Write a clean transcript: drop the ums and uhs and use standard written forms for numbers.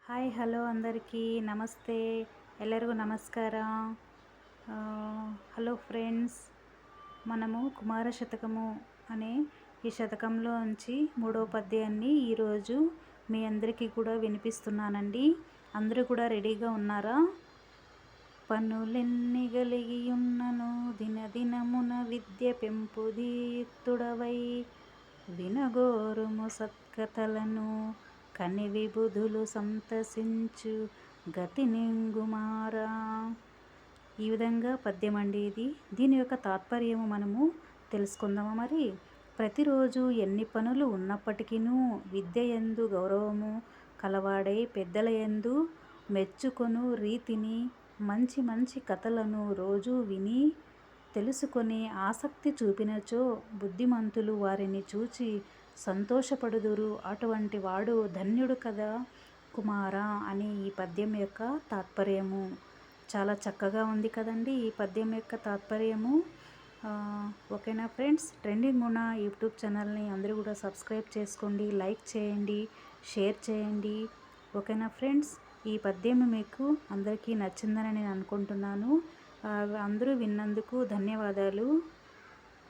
Hi hello అందరికీ నమస్తే ಎಲ್ಲರಿಗೂ నమస్ಕಾರ హలో ఫ్రెండ్స్ మనము కుమార శతకము అనే ఈ శతకంలోంచి మూడవ పద్యాన్ని ఈరోజు మీ అందరికీ కూడా వినిపిస్తున్నానండి. అందరూ కూడా రెడీగా ఉన్నారా? పనులెన్ని గలిగి ఉన్నను దినదినమున విద్య పెంపుదీయుక్తుడవై వినగోరుము సత్కథలను కని విబుధులు సంతసించు గతి నింగుమారా. ఈ విధంగా పద్యం అండి ఇది. దీని యొక్క తాత్పర్యము మనము తెలుసుకుందామా. మరి ప్రతిరోజు ఎన్ని పనులు ఉన్నప్పటికీ విద్య యందు గౌరవము కలవాడై పెద్దల యందు మెచ్చుకొను రీతిని మంచి మంచి కథలను రోజు విని తెలుసుకొని ఆసక్తి చూపినచో బుద్ధిమంతులు వారిని చూచి సంతోషపడుదురు. అటువంటి వాడు ధన్యుడు కదా కుమారా అని ఈ పద్యం యొక్క తాత్పర్యము. చాలా చక్కగా ఉంది కదండి ఈ పద్యం యొక్క తాత్పర్యము. ఓకేనా ఫ్రెండ్స్, ట్రెండింగ్ ఉన్న యూట్యూబ్ ఛానల్ని అందరూ కూడా సబ్స్క్రైబ్ చేసుకోండి, లైక్ చేయండి, షేర్ చేయండి. ఓకేనా ఫ్రెండ్స్, ఈ పద్యం మీకు అందరికీ నచ్చిందని నేను అనుకుంటున్నాను. అందరూ విన్నందుకు ధన్యవాదాలు.